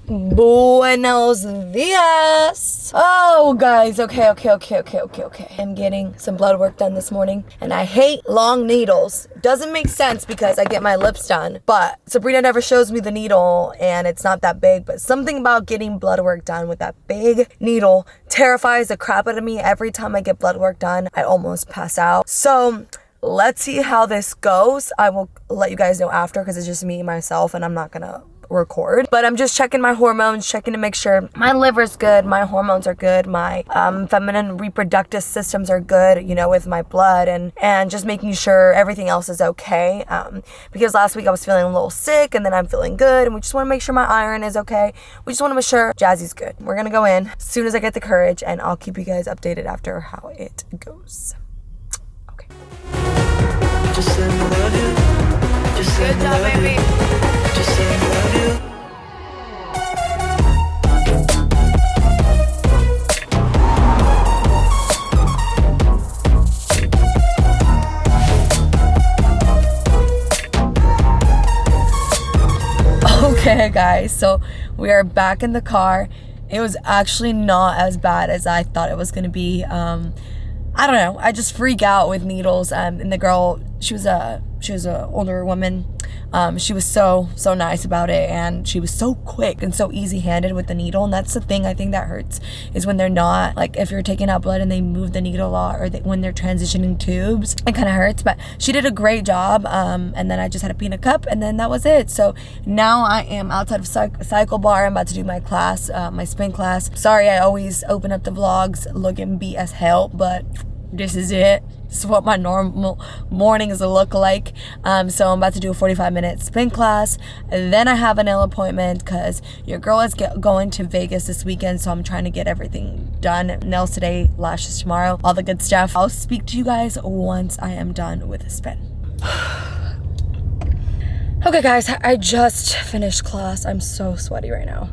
Buenos dias. Oh guys, okay. I'm getting some blood work done this morning and I hate long needles. Doesn't make sense because I get my lips done, but Sabrina never shows me the needle and it's not that big, but something about getting blood work done with that big needle terrifies the crap out of me. Every time I get blood work done, I almost pass out. So let's see how this goes. I will let you guys know after because it's just me, myself, and I'm not gonna record, but I'm just checking my hormones, checking to make sure my liver's good, my hormones are good, my feminine reproductive systems are good, you know, with my blood, and just making sure everything else is okay, because last week I was feeling a little sick and then I'm feeling good, and we just want to make sure my iron is okay. We just want to make sure Jazzy's good. We're gonna go in as soon as I get the courage, and I'll keep you guys updated after how it goes. Okay. Just say I love you. Just say good job, baby. Just say I love you. Okay guys, so we are back in the car. It was actually not as bad as I thought it was gonna be. I don't know, I just freak out with needles, and the girl, she was a older woman. She was so nice about it, and she was so quick and so easy-handed with the needle, and that's the thing I think that hurts, is when they're not, like, if you're taking out blood and they move the needle a lot, or when they're transitioning tubes, it kind of hurts. But she did a great job, and then I just had a peanut cup, and then that was it. So now I am outside of cycle bar. I'm about to do my class, my spin class. Sorry, I always open up the vlogs looking beat as hell, but this is it. This is what my normal mornings look like. So I'm about to do a 45-minute spin class. And then I have a nail appointment because your girl is going to Vegas this weekend. So I'm trying to get everything done. Nails today, lashes tomorrow, all the good stuff. I'll speak to you guys once I am done with the spin. Okay guys, I just finished class. I'm so sweaty right now.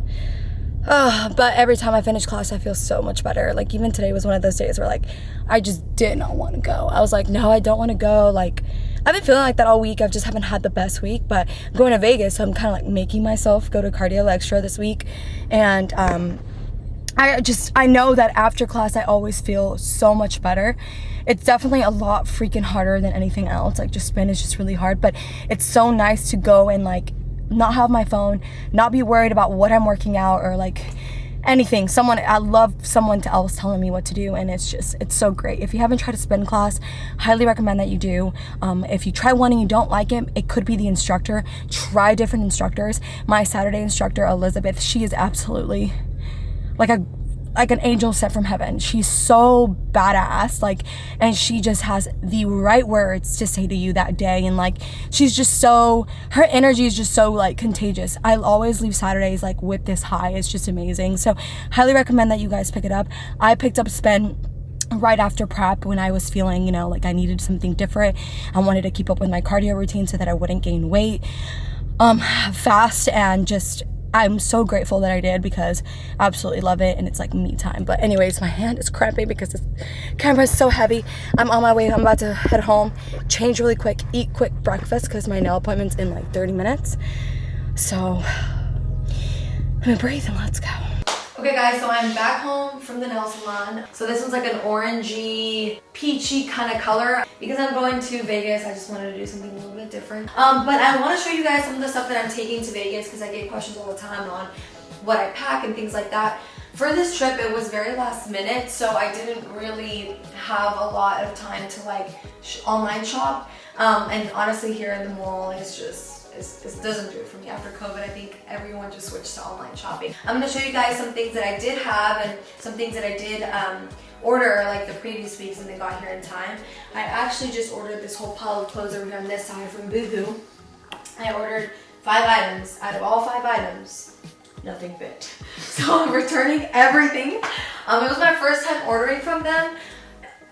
But every time I finish class, I feel so much better. Like, even today was one of those days where, like, I just did not want to go. I was like, no, I don't want to go. Like, I've been feeling like that all week. I just haven't had the best week, but I'm going to Vegas, so I'm kind of like making myself go to cardio extra this week. And I know that after class, I always feel so much better. It's definitely a lot freaking harder than anything else. Like, just spin is just really hard, but it's so nice to go and, like, not have my phone, not be worried about what I'm working out or like anything. I love someone else telling me what to do, and it's so great. If you haven't tried a spin class, highly recommend that you do. If you try one and you don't like it, it could be the instructor. Try different instructors. My Saturday instructor, Elizabeth, she is absolutely like an angel sent from heaven. She's so badass, like, and she just has the right words to say to you that day, and like, she's just so, her energy is just so like contagious. I always leave Saturdays like with this high. It's just amazing. So highly recommend that you guys pick it up. I picked up spin right after prep when I was feeling, you know, like I needed something different. I wanted to keep up with my cardio routine so that I wouldn't gain weight fast, and just I'm so grateful that I did because I absolutely love it, and it's like me time. But anyways, my hand is cramping because this camera is so heavy. I'm on my way. I'm about to head home, change really quick, eat quick breakfast because my nail appointment's in like 30 minutes. So let me breathe and let's go. Okay guys, so I'm back home from the nail salon. So this one's like an orangey, peachy kind of color. Because I'm going to Vegas, I just wanted to do something a little bit different. But I want to show you guys some of the stuff that I'm taking to Vegas because I get questions all the time on what I pack and things like that. For this trip, it was very last minute, so I didn't really have a lot of time to like online shop. And honestly, here in the mall, it's just, it doesn't do it for me. After COVID, I think everyone just switched to online shopping. I'm going to show you guys some things that I did have and some things that I did order like the previous weeks and they got here in time. I actually just ordered this whole pile of clothes over here on this side from Boohoo. I ordered 5 items. Out of all 5 items, nothing fit. So I'm returning everything. It was my first time ordering from them.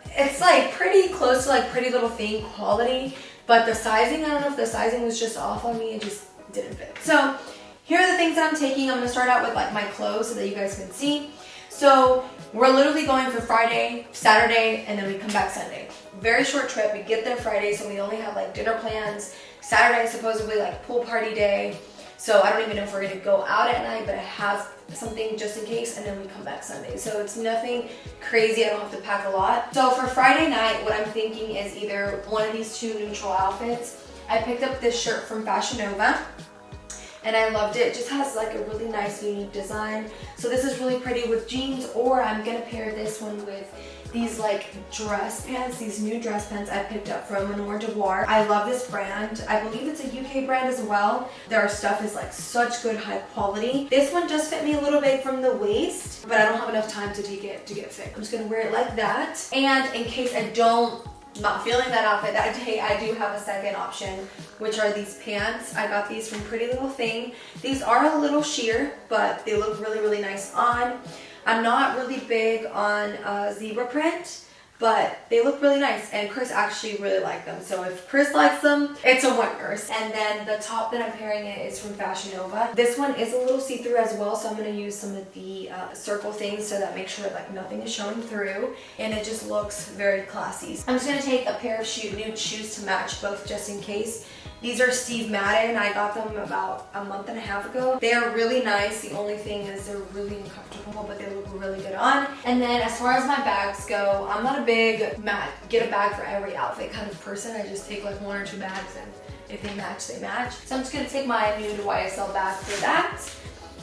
It's like pretty close to like Pretty Little Thing quality. But the sizing, I don't know if the sizing was just off on me, it just didn't fit. So here are the things that I'm taking. I'm gonna start out with like my clothes so that you guys can see. So we're literally going for Friday, Saturday, and then we come back Sunday. Very short trip. We get there Friday, so we only have like dinner plans. Saturday is supposedly like pool party day. So I don't even know if we're gonna go out at night, but I have something just in case, and then we come back Sunday. So it's nothing crazy, I don't have to pack a lot. So for Friday night, what I'm thinking is either one of these two neutral outfits. I picked up this shirt from Fashion Nova, and I loved it. It just has like a really nice, unique design. So this is really pretty with jeans, or I'm gonna pair this one with these like dress pants, these new dress pants I picked up from Noir Devoir. I love this brand. I believe it's a UK brand as well. Their stuff is like such good high quality. This one just fit me a little big from the waist, but I don't have enough time to take it to get fit. I'm just gonna wear it like that. And in case I don't not feeling that outfit that day, I do have a second option, which are these pants. I got these from Pretty Little Thing. These are a little sheer, but they look really, really nice on. I'm not really big on zebra print, but they look really nice, and Chris actually really liked them. So if Chris likes them, it's a winner. And then the top that I'm pairing it is from Fashion Nova. This one is a little see-through as well, so I'm going to use some of the circle things so that make sure like nothing is showing through, and it just looks very classy. I'm just going to take a pair of nude shoes to match both just in case. These are Steve Madden. I got them about a month and a half ago. They are really nice. The only thing is they're really uncomfortable, but they look really good on. And then as far as my bags go, I'm not a big get a bag for every outfit kind of person. I just take like 1 or 2 bags, and if they match, they match. So I'm just gonna take my nude YSL bag for that.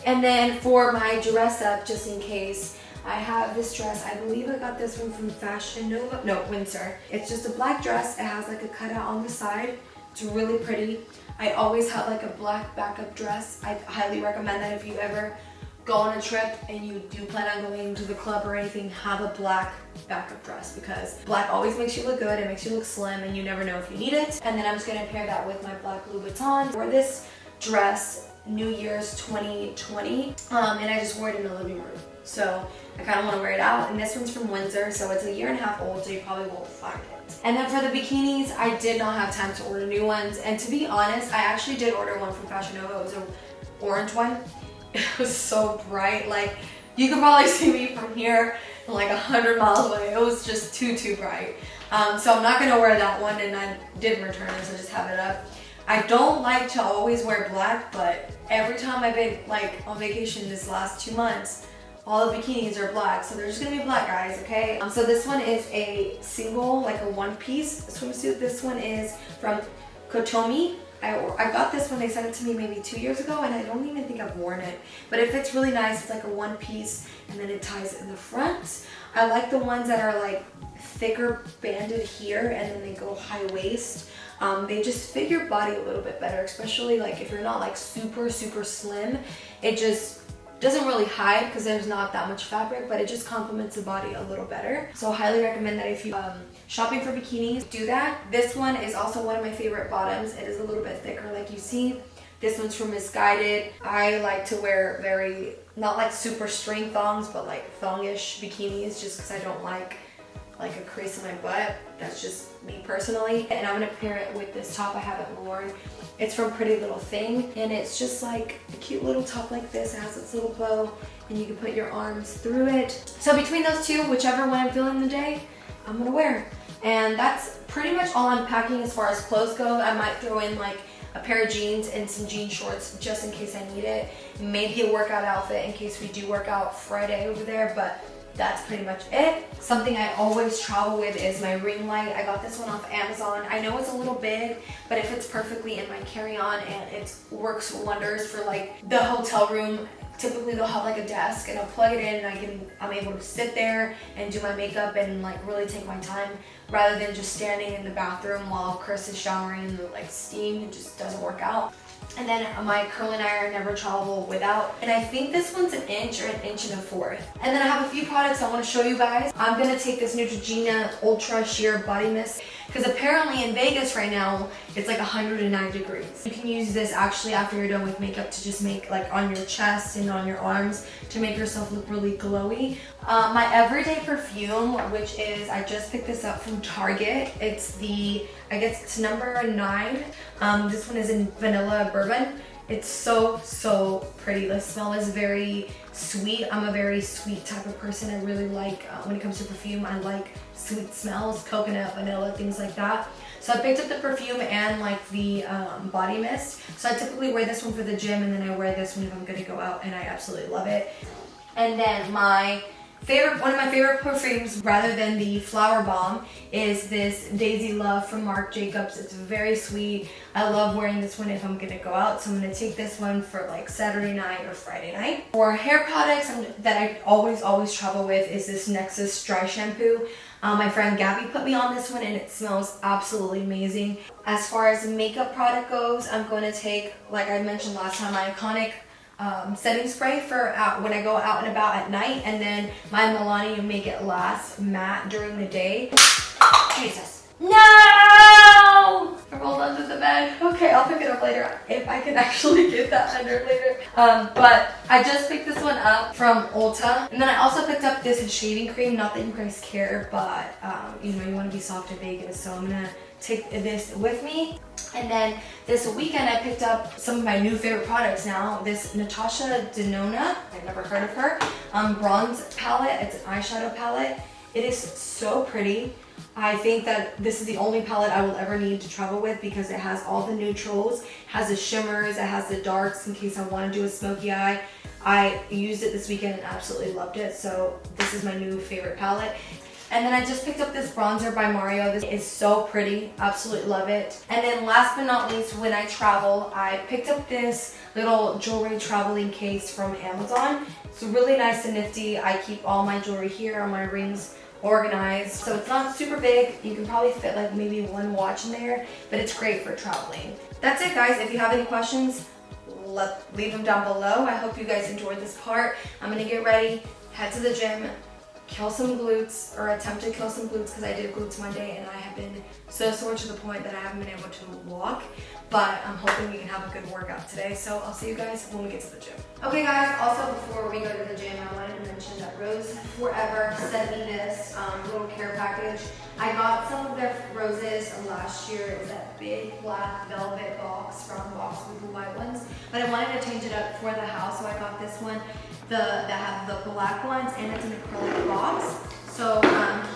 And then for my dress up, just in case, I have this dress. I believe I got this one from Fashion Nova. No, Windsor. It's just a black dress. It has like a cutout on the side. It's really pretty. I always have like a black backup dress. I highly recommend that if you ever go on a trip and you do plan on going to the club or anything, have a black backup dress, because black always makes you look good, it makes you look slim, and you never know if you need it. And then I'm just gonna pair that with my black Louboutin. I wore this dress New Year's 2020, and I just wore it in the living room. So I kind of want to wear it out. And this one's from Windsor, so it's a 1.5 years old, so you probably won't find it. And then for the bikinis, I did not have time to order new ones. And to be honest, I actually did order one from Fashion Nova. It was an orange one. It was so bright. Like, you could probably see me from here like 100 miles away. It was just too bright. So I'm not going to wear that one, and I did return it, so just have it up. I don't like to always wear black, but every time I've been like on vacation this last 2 months, all the bikinis are black, so they're just gonna be black, guys, okay? So this one is a single, like a one-piece swimsuit. This one is from Kotomi. I got this when they sent it to me maybe 2 years ago, and I don't even think I've worn it. But it fits really nice. It's like a one-piece, and then it ties in the front. I like the ones that are like thicker banded here, and then they go high waist. They just fit your body a little bit better, especially like if you're not like super slim. It just doesn't really hide because there's not that much fabric, but it just complements the body a little better. So I highly recommend that if you shopping for bikinis, do that. This one is also one of my favorite bottoms. It is a little bit thicker, like you see. This one's from Misguided. I like to wear very, not like super string thongs, but like thongish bikinis, just because I don't like a crease in my butt. That's just me personally. And I'm gonna pair it with this top I haven't worn. It's from Pretty Little Thing, and it's just like a cute little top like this. It has its little bow, and you can put your arms through it. So between those two, whichever one I'm feeling the day, I'm gonna wear. And that's pretty much all I'm packing as far as clothes go. I might throw in like a pair of jeans and some jean shorts just in case I need it. Maybe a workout outfit in case we do work out Friday over there, but that's pretty much it. Something I always travel with is my ring light. I got this one off Amazon. I know it's a little big, but it fits perfectly in my carry-on, and it works wonders for like the hotel room. Typically they'll have like a desk, and I'll plug it in, and I'm able to sit there and do my makeup and like really take my time, rather than just standing in the bathroom while Chris is showering and like steam. It just doesn't work out. And then my curling iron, never travel without. And I think this one's 1 inch or 1 1/4 inches. And then I have a few products I want to show you guys. I'm going to take this Neutrogena Ultra Sheer Body Mist, because apparently in Vegas right now, it's like 109 degrees. You can use this actually after you're done with makeup to just make like on your chest and on your arms to make yourself look really glowy. My everyday perfume, which is, I just picked this up from Target. It's the, I guess it's number 9. This one is in vanilla bourbon, It's so pretty. The smell is very sweet. I'm a very sweet type of person. I really like, when it comes to perfume, I like sweet smells, coconut, vanilla, things like that. So I picked up the perfume and like the body mist. So I typically wear this one for the gym, and then I wear this one if I'm gonna go out, and I absolutely love it. And then one of my favorite perfumes, rather than the flower bomb, is this Daisy Love from Marc Jacobs. It's very sweet. I love wearing this one if I'm gonna go out, so I'm gonna take this one for like Saturday night or Friday night. For hair products that I always travel with is this Nexus Dry Shampoo. My friend Gabby put me on this one, and it smells absolutely amazing. As far as makeup product goes, I'm going to take, like I mentioned last time, my iconic setting spray for when I go out and about at night, and then my Milani Make It Last matte during the day. Jesus. No! I rolled under the bed. Okay, I'll pick it up later if I can actually get that under later. But I just picked this one up from Ulta. And then I also picked up this shaving cream. Not that you guys care, but you know, you want to be soft and vegan. So I'm going to take this with me. And then this weekend I picked up some of my new favorite products now. This Natasha Denona, I've never heard of her, bronze palette. It's an eyeshadow palette. It is so pretty. I think that this is the only palette I will ever need to travel with because it has all the neutrals, has the shimmers, it has the darks in case I want to do a smoky eye. I used it this weekend and absolutely loved it, so this is my new favorite palette. And then I just picked up this bronzer by Mario. This is so pretty, absolutely love it. And then last but not least, when I travel, I picked up this little jewelry traveling case from Amazon. It's really nice and nifty. I keep all my jewelry here, all my rings organized. So it's not super big. You can probably fit like maybe one watch in there, but it's great for traveling. That's it, guys. If you have any questions, leave them down below. I hope you guys enjoyed this part. I'm gonna get ready, head to the gym, kill some glutes, or attempt to kill some glutes, because I did glutes one day and I have been so sore to the point that I haven't been able to walk. But I'm hoping we can have a good workout today. So I'll see you guys when we get to the gym. Okay guys, also before we go to the gym, I wanted to mention that Rose Forever sent me this little care package. I got some of their roses last year. It was that big black velvet box from Box with the white ones. But I wanted to change it up for the house, so I got this one. That have the black ones, and it's an acrylic box. So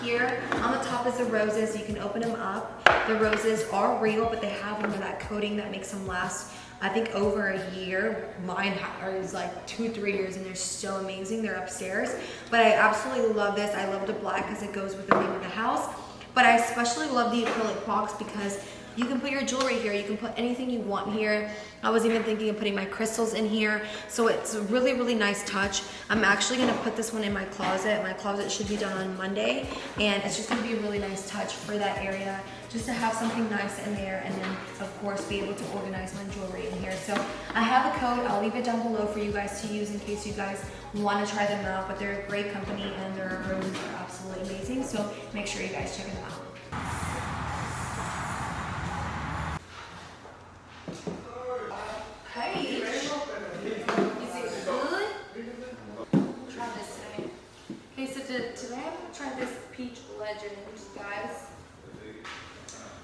here on the top is the roses. You can open them up. The roses are real, but they have them with that coating that makes them last, I think, over a year. Mine is like 2-3 years, and they're still amazing. They're upstairs, but I absolutely love this. I love the black because it goes with the name of the house, but I especially love the acrylic box because you can put your jewelry here. You can put anything you want here. I was even thinking of putting my crystals in here. So it's a really, really nice touch. I'm actually gonna put this one in my closet. My closet should be done on Monday. And it's just gonna be a really nice touch for that area, just to have something nice in there, and then of course be able to organize my jewelry in here. So I have a code. I'll leave it down below for you guys to use in case you guys wanna try them out. But they're a great company and their roses are absolutely amazing. So make sure you guys check them out. Hey, is it good? Try this today. Okay, so today I'm gonna try this Peach Legends, guys.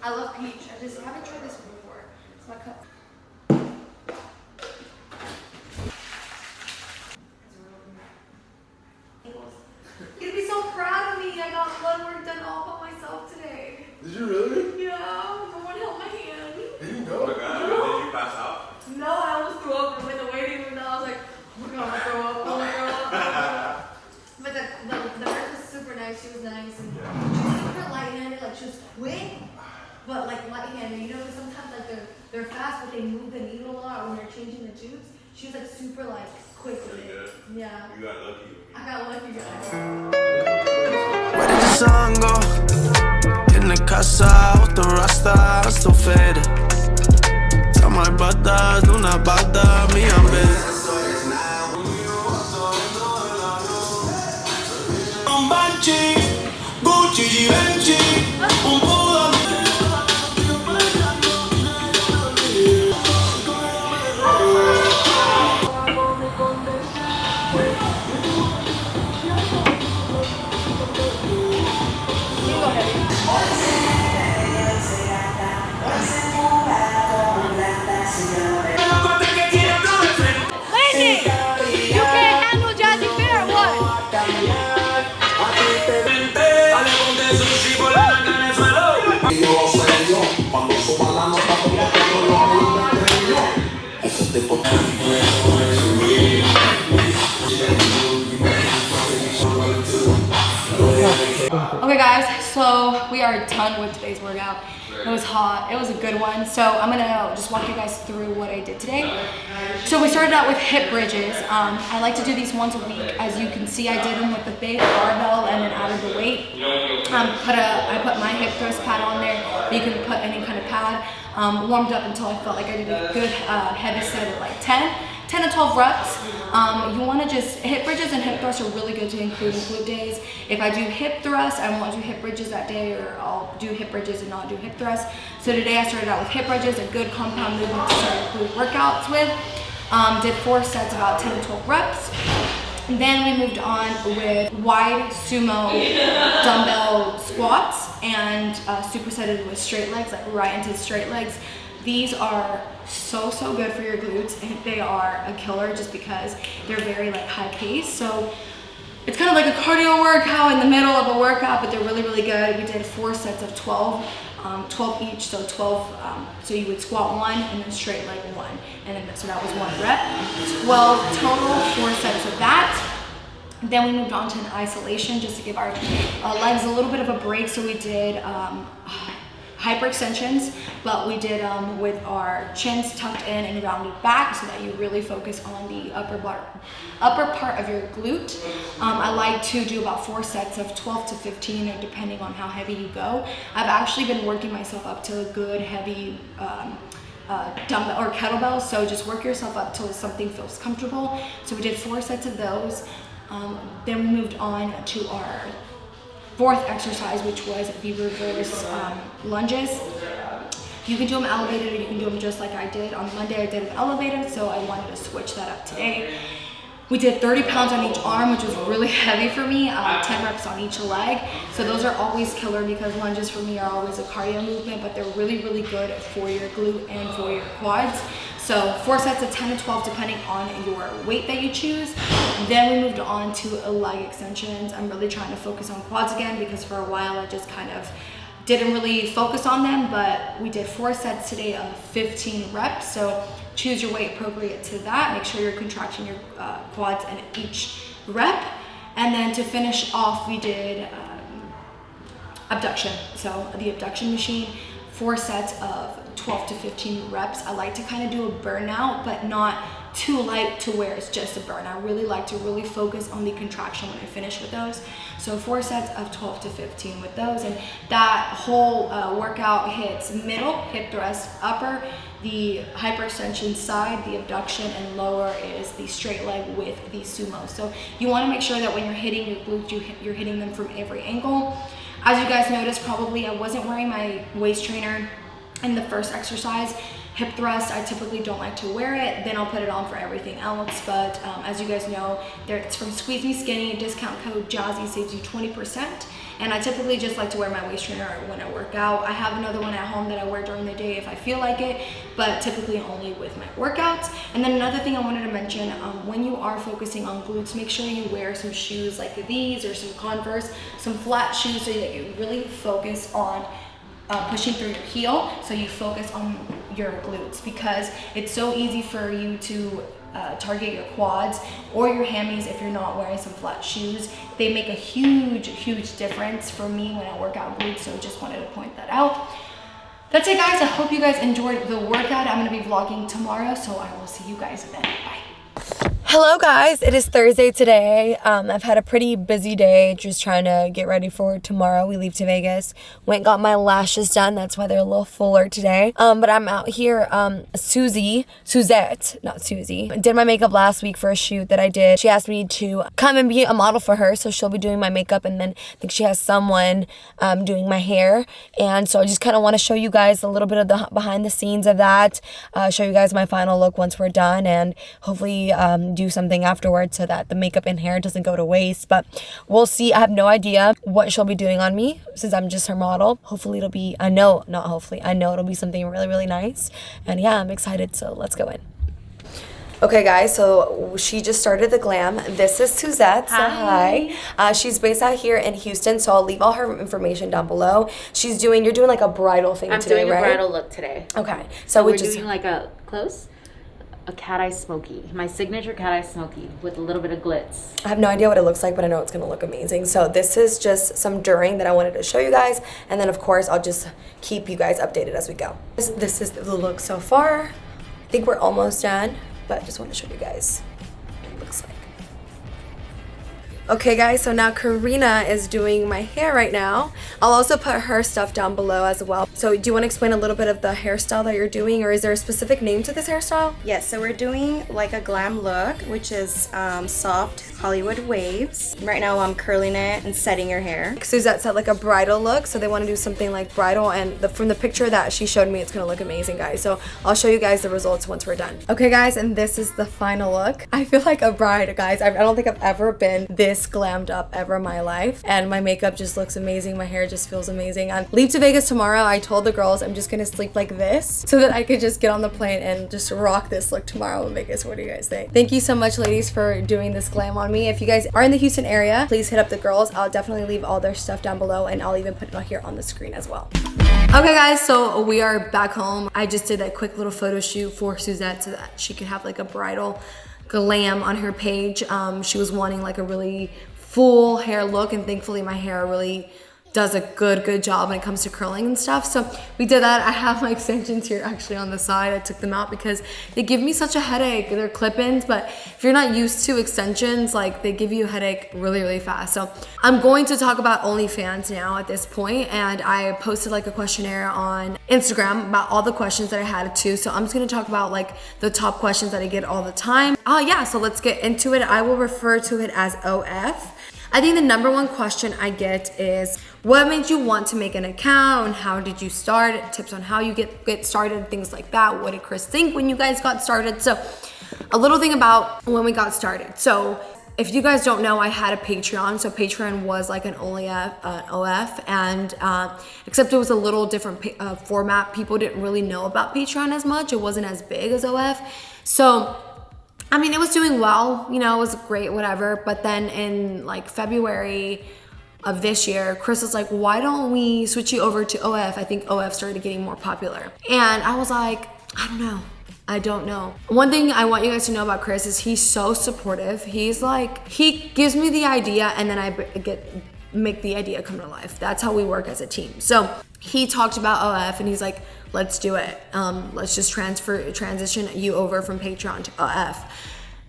I love peach. I just haven't tried this one before. It's my cup. You'd be so proud of me. I got blood work done all by myself today. Did you really? Yeah, no one held my hand. Did you know? Oh my God, did you pass out? No, I almost threw up in the waiting room. I was like, oh my God, I'm gonna throw up, oh my God. But the nurse was super nice. She was nice, and she was super light-handed. Like, she was quick, but like light-handed. You know, sometimes like they're fast, but they move the needle a lot when they're changing the tubes. She was like super like quick with it. Yeah. You got lucky. I got lucky, guys. Where did the sun go? In the casa with the rasta, I'm still faded. Tell my brothers, do not bother me, I'm busy. Gucci, Givenchy, un po' so we are done with today's workout. It was hot, it was a good one. So I'm gonna just walk you guys through what I did today. So we started out with hip bridges. I like to do these once a week. As you can see, I did them with the big barbell and then added the weight. I put my hip thrust pad on there, but you can put any kind of pad. Warmed up until I felt like I did a good heavy set of like 10 to 12 reps. You want to just, hip bridges and hip thrusts are really good to include in glute days. If I do hip thrust, I won't do hip bridges that day, or I'll do hip bridges and not do hip thrusts. So today I started out with hip bridges, a good compound movement to start glute workouts with. Did 4 sets, about 10 to 12 reps. And then we moved on with wide sumo dumbbell squats and supersetted with straight legs, like right into straight legs. These are so good for your glutes. They are a killer just because they're very like high pace. So it's kind of like a cardio workout in the middle of a workout, but they're really good. We did 4 sets of 12 each, so 12, so you would squat 1 and then straight leg 1, and then so that was 1 rep. 12 total, 4 sets of that. Then we moved on to an isolation just to give our legs a little bit of a break. So we did hyper extensions, but we did with our chins tucked in and rounded back, so that you really focus on the upper part of your glute. I like to do about 4 sets of 12 to 15, or depending on how heavy you go. I've actually been working myself up to a good heavy dumbbell or kettlebell, so just work yourself up till something feels comfortable. So we did 4 sets of those. Then we moved on to our 4th exercise, which was the reverse lunges. You can do them elevated, or you can do them just like I did. On Monday I did them elevated, so I wanted to switch that up today. We did 30 pounds on each arm, which was really heavy for me, 10 reps on each leg. So those are always killer, because lunges for me are always a cardio movement, but they're really good for your glute and for your quads. So 4 sets of 10 to 12 depending on your weight that you choose. Then we moved on to leg extensions. I'm really trying to focus on quads again, because for a while I just kind of didn't really focus on them, but we did 4 sets today of 15 reps. So choose your weight appropriate to that. Make sure you're contracting your quads in each rep. And then to finish off, we did abduction. So the abduction machine, 4 sets of 12 to 15 reps. I like to kind of do a burnout, but not too light to where it's just a burn. I really like to really focus on the contraction when I finish with those. So 4 sets of 12 to 15 with those, and that whole workout hits middle, hip thrust, upper, the hyperextension side, the abduction, and lower is the straight leg with the sumo. So you want to make sure that when you're hitting your glutes, you're hitting them from every angle. As you guys noticed, probably I wasn't wearing my waist trainer in the first exercise. Hip thrust, I typically don't like to wear it, then I'll put it on for everything else. But as you guys know, it's from Squeeze Me Skinny, discount code Jazzy saves you 20%. And I typically just like to wear my waist trainer when I work out. I have another one at home that I wear during the day if I feel like it, but typically only with my workouts. And then another thing I wanted to mention, when you are focusing on glutes, make sure you wear some shoes like these, or some Converse, some flat shoes, so that you really focus on pushing through your heel, so you focus on your glutes, because it's so easy for you to target your quads or your hammies if you're not wearing some flat shoes. They make a huge difference for me when I work out glutes, so just wanted to point that out. That's it, guys. I hope you guys enjoyed the workout. I'm gonna be vlogging tomorrow, so I will see you guys then. Bye. Hello guys, it is Thursday today. I've had a pretty busy day just trying to get ready for tomorrow. We leave to Vegas. Went and got my lashes done. That's why they're a little fuller today. But I'm out here. Suzette, not Susie, did my makeup last week for a shoot that I did. She asked me to come and be a model for her, so she'll be doing my makeup, and then I think she has someone doing my hair. And so I just kind of want to show you guys a little bit of the behind the scenes of that, show you guys my final look once we're done, and hopefully do something afterwards so that the makeup and hair doesn't go to waste. But we'll see. I have no idea what she'll be doing on me since I'm just her model. Hopefully it'll be, I know it'll be something really nice. And yeah, I'm excited, so let's go in. Okay guys, so she just started the glam. This is Suzette. Hi. She's based out here in Houston, so I'll leave all her information down below. You're doing like a bridal thing today, right? I'm doing a bridal look today. Okay. So we're doing like a close? a cat eye smoky, my signature cat eye smoky with a little bit of glitz. I have no idea what it looks like, but I know it's gonna look amazing. So this is just some during that I wanted to show you guys, and then of course I'll just keep you guys updated as we go. This is the look so far. I think we're almost done, but just want to show you guys what it looks like. Okay guys, so now Karina is doing my hair right now. I'll also put her stuff down below as well. So do you want to explain a little bit of the hairstyle that you're doing, or is there a specific name to this hairstyle? Yes, so we're doing like a glam look, which is soft Hollywood waves. Right now I'm curling it and setting your hair. Suzette said like a bridal look, so they want to do something like bridal, and from the picture that she showed me, it's gonna look amazing, guys. So I'll show you guys the results once we're done. Okay guys, and this is the final look. I feel like a bride, guys. I don't think I've ever been this glammed up ever in my life, and my makeup just looks amazing. My hair just feels amazing. I leave to Vegas tomorrow. I told the girls I'm just gonna sleep like this so that I could just get on the plane and just rock this look tomorrow in Vegas. What do you guys think? Thank you so much, ladies, for doing this glam on me. If you guys are in the Houston area, please hit up the girls. I'll definitely leave all their stuff down below, and I'll even put it here on the screen as well. Okay guys, so we are back home. I just did a quick little photo shoot for Suzette so that she could have like a bridal glam on her page. She was wanting like a really full hair look, and thankfully my hair really does a good job when it comes to curling and stuff. So we did that. I have my extensions here actually on the side. I took them out because they give me such a headache. They're clip-ins, but if you're not used to extensions, like they give you a headache really fast. So I'm going to talk about OnlyFans now at this point, and I posted like a questionnaire on Instagram about all the questions that I had too. So I'm just gonna talk about like the top questions that I get all the time. Yeah, so let's get into it. I will refer to it as OF. I think the number one question I get is, what made you want to make an account? How did you start? Tips on how you get started, things like that. What did Chris think when you guys got started? So a little thing about when we got started. So if you guys don't know, I had a Patreon. So Patreon was like an OF, and except it was a little different format. People didn't really know about Patreon as much. It wasn't as big as OF. So I mean, it was doing well, you know, it was great, whatever. But then in like February of this year, Chris was like, why don't we switch you over to OF? I think OF started getting more popular. And I was like, I don't know. One thing I want you guys to know about Chris is he's so supportive. He's like, he gives me the idea, and then I make the idea come to life. That's how we work as a team. So he talked about OF, and he's like, let's do it. Let's just transition you over from Patreon to OF.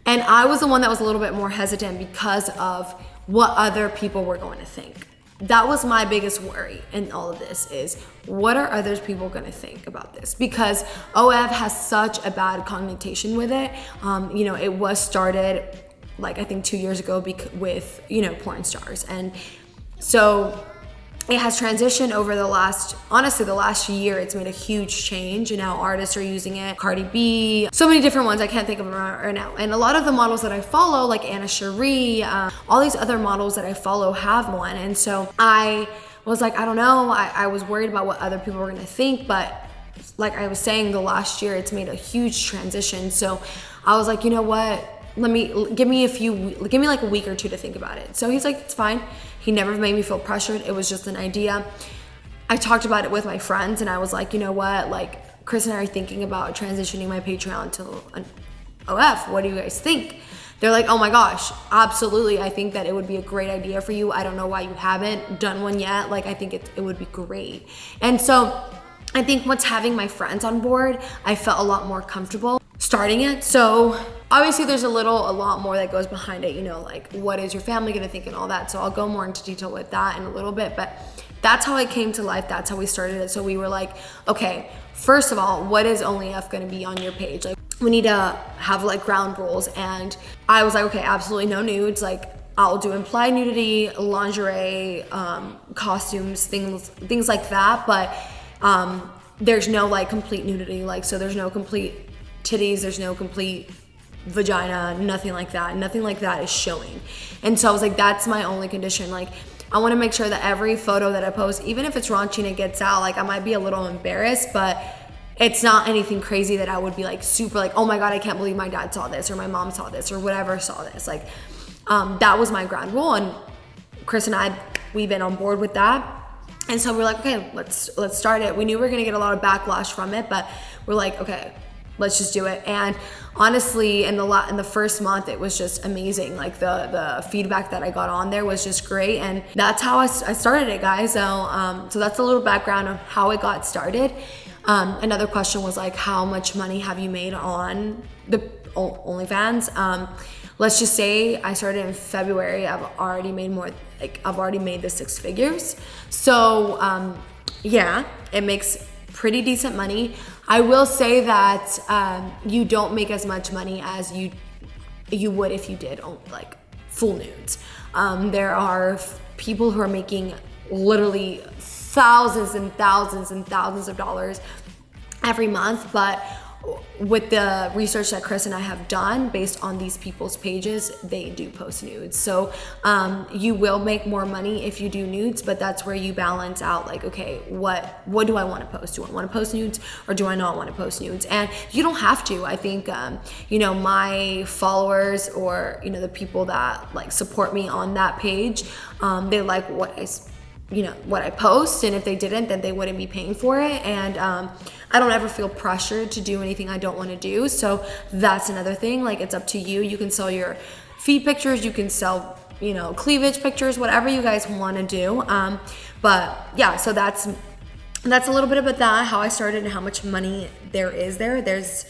And I was the one that was a little bit more hesitant because of what other people were going to think. That was my biggest worry in all of this, is what are other people going to think about this? Because OF has such a bad connotation with it. You know, it was started like I think 2 years ago with, you know, porn stars. And so it has transitioned over the last year. It's made a huge change, and now artists are using it. Cardi B, so many different ones. I can't think of them right now. And a lot of the models that I follow, like Anna Cherie, all these other models that I follow have one. And so I was like, I don't know. I was worried about what other people were gonna think, but like I was saying, the last year it's made a huge transition. So I was like, you know what? Give me like a week or two to think about it. So he's like, it's fine. He never made me feel pressured. It was just an idea. I talked about it with my friends, and I was like, you know what? Like, Chris and I are thinking about transitioning my Patreon to an OF. What do you guys think? They're like, oh my gosh, absolutely. I think that it would be a great idea for you. I don't know why you haven't done one yet. Like, I think it would be great. And so I think once having my friends on board, I felt a lot more comfortable starting it. So obviously there's a lot more that goes behind it, you know, like what is your family gonna think and all that. So I'll go more into detail with that in a little bit, but that's how it came to life. That's how we started it. So we were like, okay, first of all, what is OnlyF gonna be on your page? Like, we need to have like ground rules. And I was like, okay, absolutely no nudes. Like, I'll do implied nudity, lingerie, costumes, things like that. But there's no like complete nudity. Like, so there's no complete titties, there's no complete vagina, nothing like that. Nothing like that is showing. And so I was like, that's my only condition. Like, I want to make sure that every photo that I post, even if it's raunchy and it gets out, like I might be a little embarrassed, but it's not anything crazy that I would be like super like, oh my God, I can't believe my dad saw this or my mom saw this or whatever saw this. Like, that was my ground rule. And Chris and we've been on board with that. And so we're like, okay, let's start it. We knew we were going to get a lot of backlash from it, but we're like, okay, let's just do it. And honestly, in the first month, it was just amazing. Like the feedback that I got on there was just great, and that's how I started it, guys. So that's a little background of how it got started. Another question was like, how much money have you made on the OnlyFans? Let's just say I started in February. I've already made the 6 figures. So yeah, it makes pretty decent money. I will say that you don't make as much money as you would if you did like full nudes. There are people who are making literally thousands and thousands and thousands of dollars every month, but with the research that Chris and I have done based on these people's pages, they do post nudes. So you will make more money if you do nudes, but that's where you balance out like, okay, what do I want to post? Do I want to post nudes or do I not want to post nudes? And you don't have to. I think, my followers or, the people that like support me on that page, they like what I post, and if they didn't, then they wouldn't be paying for it. And I don't ever feel pressured to do anything I don't want to do. So that's another thing. Like, it's up to you. You can sell your feet pictures, you can sell, cleavage pictures, whatever you guys want to do. But yeah, so that's a little bit about that, how I started and how much money there is there. There's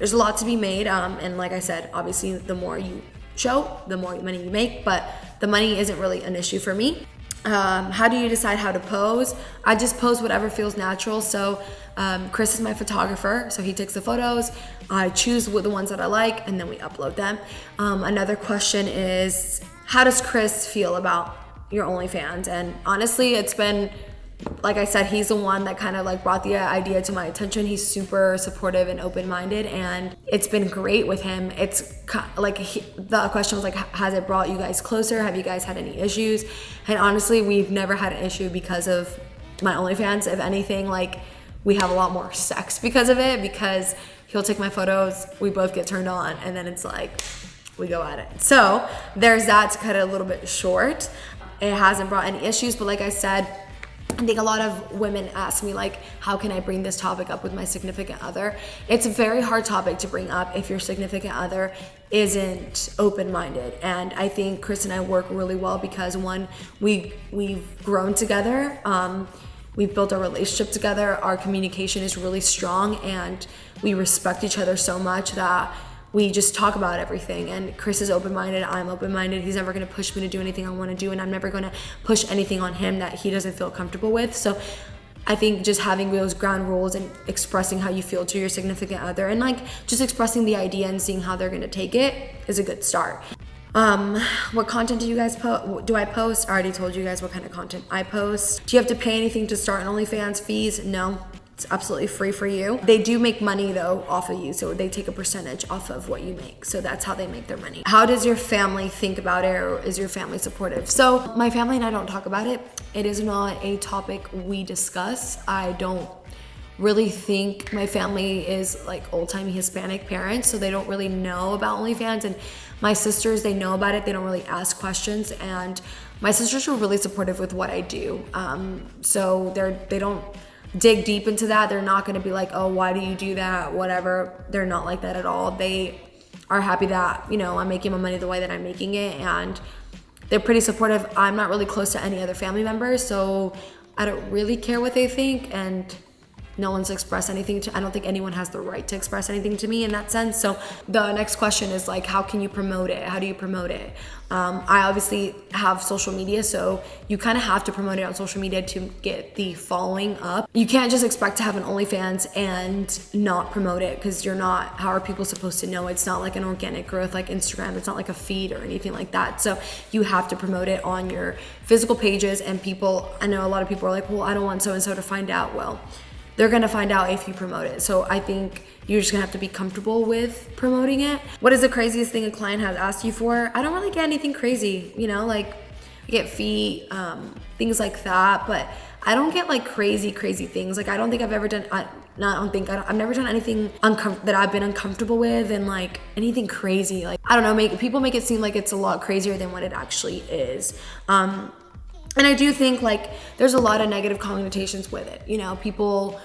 a lot to be made. And like I said, obviously the more you show, the more money you make, but the money isn't really an issue for me. How do you decide how to pose? I just pose whatever feels natural. So Chris is my photographer, so he takes the photos. I choose the ones that I like, and then we upload them. Another question is, how does Chris feel about your OnlyFans? And honestly, it's been, like I said, he's the one that kind of like brought the idea to my attention. He's super supportive and open-minded, and it's been great with him. It's like the question was like, has it brought you guys closer? Have you guys had any issues? And honestly, we've never had an issue because of my OnlyFans. If anything, like, we have a lot more sex because of it, because he'll take my photos, we both get turned on, and then it's like we go at it. So there's that, to cut it a little bit short. It hasn't brought any issues, but like I said, I think a lot of women ask me like, how can I bring this topic up with my significant other? It's a very hard topic to bring up if your significant other isn't open-minded. And I think Chris and I work really well because, one, we've grown together. We've built a relationship together. Our communication is really strong, and we respect each other so much that we just talk about everything. And Chris is open-minded, I'm open-minded. He's never gonna push me to do anything I wanna do, and I'm never gonna push anything on him that he doesn't feel comfortable with. So I think just having those ground rules and expressing how you feel to your significant other, and like just expressing the idea and seeing how they're gonna take it, is a good start. What content do you guys do I post? I already told you guys what kind of content I post. Do you have to pay anything to start an OnlyFans? Fees? No. It's absolutely free for you. They do make money though off of you, so they take a percentage off of what you make. So that's how they make their money. How does your family think about it, or is your family supportive? So my family and I don't talk about it. It is not a topic we discuss. I don't really think my family is like old-timey Hispanic parents, so they don't really know about OnlyFans. And my sisters, they know about it. They don't really ask questions, and my sisters are really supportive with what I do. So they don't dig deep into that. They're not going to be like, oh, why do you do that? Whatever. They're not like that at all. They are happy that, I'm making my money the way that I'm making it, and they're pretty supportive. I'm not really close to any other family members, so I don't really care what they think, and no one's expressed anything I don't think anyone has the right to express anything to me in that sense. So the next question is like, how can you promote it? How do you promote it? I obviously have social media, so you kind of have to promote it on social media to get the following up. You can't just expect to have an OnlyFans and not promote it, because how are people supposed to know? It's not like an organic growth like Instagram. It's not like a feed or anything like that. So you have to promote it on your physical pages, and I know a lot of people are like, well, I don't want so-and-so to find out. Well, they're gonna find out if you promote it. So I think you're just gonna have to be comfortable with promoting it. What is the craziest thing a client has asked you for? I don't really get anything crazy, like I get feet, things like that, but I don't get like crazy things. Like I don't think I've ever done, I've never done anything that I've been uncomfortable with, and like anything crazy. Like, I don't know, people make it seem like it's a lot crazier than what it actually is. And I do think like there's a lot of negative connotations with it. People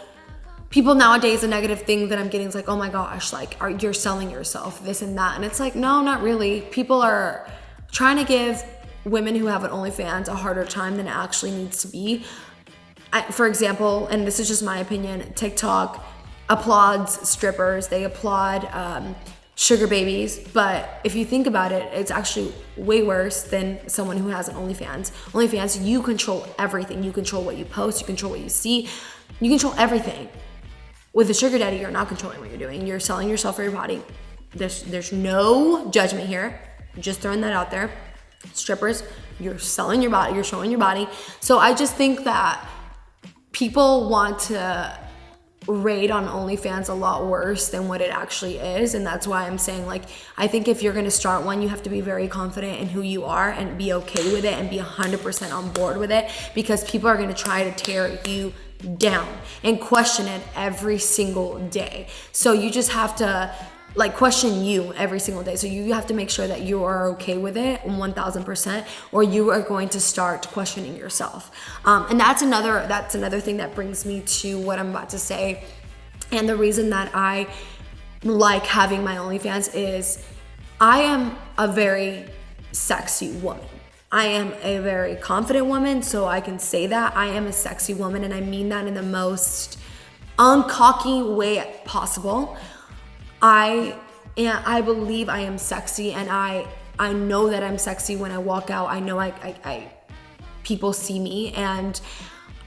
people nowadays, a negative thing that I'm getting is like, oh my gosh, like you're selling yourself, this and that. And it's like, no, not really. People are trying to give women who have an OnlyFans a harder time than it actually needs to be. For example, and this is just my opinion, TikTok applauds strippers. They applaud sugar babies. But if you think about it, it's actually way worse than someone who has an OnlyFans. OnlyFans, you control everything. You control what you post. You control what you see. You control everything. With a sugar daddy, you're not controlling what you're doing. You're selling yourself for your body. There's no judgment here. I'm just throwing that out there. Strippers, you're selling your body. You're showing your body. So I just think that people want to rate on OnlyFans a lot worse than what it actually is. And that's why I'm saying, like, I think if you're going to start one, you have to be very confident in who you are and be okay with it and be 100% on board with it, because people are going to try to tear you down and question it every single day. So you just have to like question you every single day. So you have to make sure that you are okay with it 1000%, or you are going to start questioning yourself. And that's another thing that brings me to what I'm about to say. And the reason that I like having my OnlyFans is I am a very sexy woman. I am a very confident woman, so I can say that I am a sexy woman, and I mean that in the most uncocky way possible. I believe I am sexy, and I know that I'm sexy when I walk out. I know I people see me, and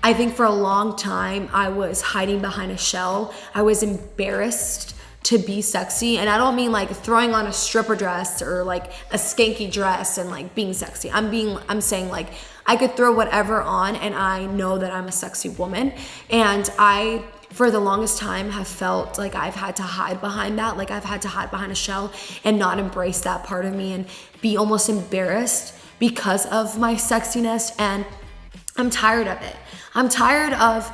I think for a long time I was hiding behind a shell. I was embarrassed to be sexy, and I don't mean like throwing on a stripper dress or like a skanky dress and like being sexy. I'm saying like I could throw whatever on, and I know that I'm a sexy woman, and I for the longest time have felt like I've had to hide behind that. Like I've had to hide behind a shell and not embrace that part of me and be almost embarrassed because of my sexiness. And I'm tired of it. I'm tired of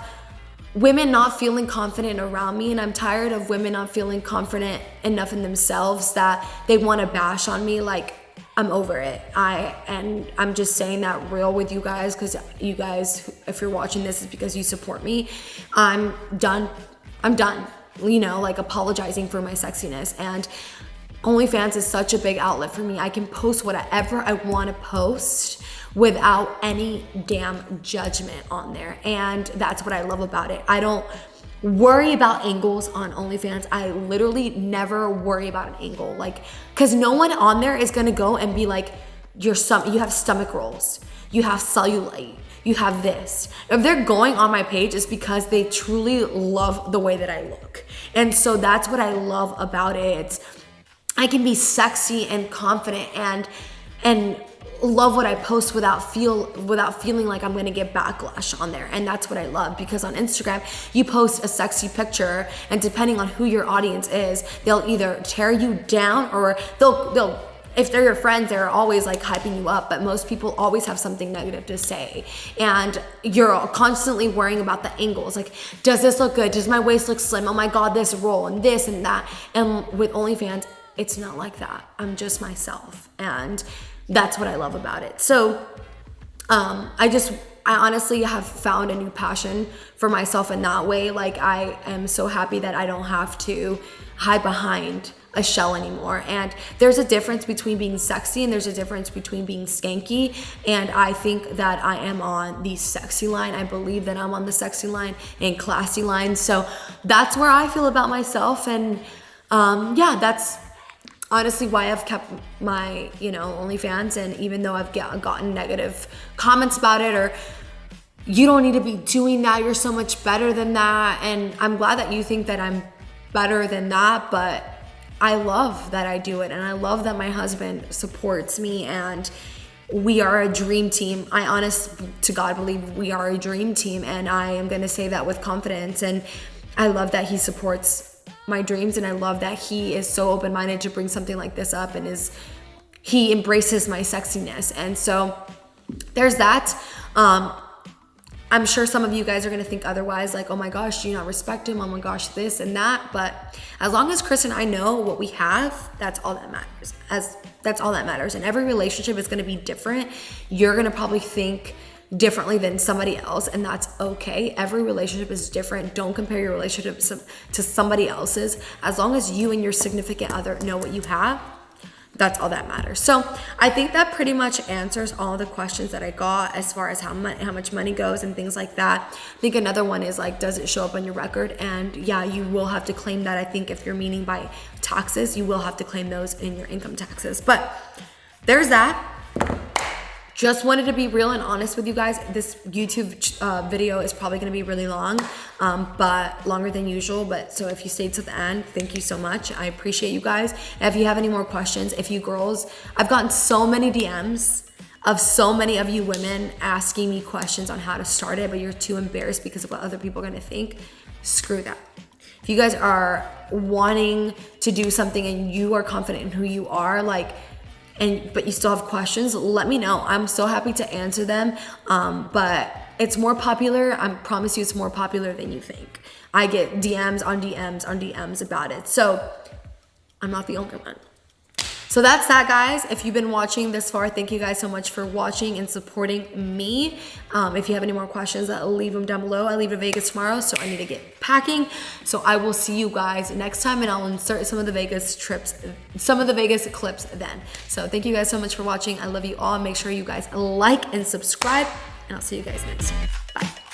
women not feeling confident around me, and I'm tired of women not feeling confident enough in themselves that they want to bash on me. Like, I'm over it. I'm just saying that real with you guys, because you guys, if you're watching this, is because you support me. I'm done, you know, like apologizing for my sexiness. And OnlyFans is such a big outlet for me. I can post whatever I want to post without any damn judgment on there. And that's what I love about it. I don't worry about angles on OnlyFans. I literally never worry about an angle, like, because no one on there is gonna go and be like, you have stomach rolls, you have cellulite, you have this. If they're going on my page, it's because they truly love the way that I look. And so that's what I love about it. I can be sexy and confident and love what I post without feeling like I'm gonna get backlash on there. And that's what I love, because on Instagram you post a sexy picture, and depending on who your audience is, they'll either tear you down, or they'll if they're your friends, they're always like hyping you up. But most people always have something negative to say, and you're constantly worrying about the angles. Like, does this look good? Does my waist look slim? Oh my god, this roll and this and that. And with OnlyFans, it's not like that. I'm just myself, and that's what I love about it. So I honestly have found a new passion for myself in that way. Like, I am so happy that I don't have to hide behind a shell anymore. And there's a difference between being sexy and there's a difference between being skanky. And I think that I am on the sexy line. I believe that I'm on the sexy line and classy line. So that's where I feel about myself. And yeah, that's honestly why I've kept my, OnlyFans. And even though I've gotten negative comments about it, or you don't need to be doing that, you're so much better than that. And I'm glad that you think that I'm better than that, but I love that I do it. And I love that my husband supports me, and we are a dream team. I honest to God believe we are a dream team. And I am going to say that with confidence. And I love that he supports my dreams, and I love that he is so open-minded to bring something like this up, and he embraces my sexiness. And so there's that. I'm sure some of you guys are gonna think otherwise, like, oh my gosh, do you not respect him? Oh my gosh, this and that. But as long as Chris and I know what we have, that's all that matters. That's all that matters. And every relationship is gonna be different. You're gonna probably think differently than somebody else, and that's okay. Every relationship is different. Don't compare your relationship to somebody else's. As long as you and your significant other know what you have, that's all that matters. So I think that pretty much answers all the questions that I got as far as how much money goes and things like that. I think another one is like, does it show up on your record? And yeah, you will have to claim that. I think if you're meaning by taxes, you will have to claim those in your income taxes. But there's that. Just wanted to be real and honest with you guys. This YouTube video is probably going to be really long, but longer than usual. But so if you stayed to the end, thank you so much. I appreciate you guys. If you have any more questions, if you girls, I've gotten so many DMs of so many of you women asking me questions on how to start it, but you're too embarrassed because of what other people are going to think. Screw that. If you guys are wanting to do something and you are confident in who you are, but you still have questions, let me know. I'm so happy to answer them. But it's more popular. I promise you it's more popular than you think. I get DMs on DMs on DMs about it. So I'm not the only one. So that's that, guys. If you've been watching this far, thank you guys so much for watching and supporting me. If you have any more questions, leave them down below. I leave to Vegas tomorrow, so I need to get packing. So I will see you guys next time, and I'll insert some of the Vegas clips then. So thank you guys so much for watching. I love you all. Make sure you guys like and subscribe, and I'll see you guys next time. Bye.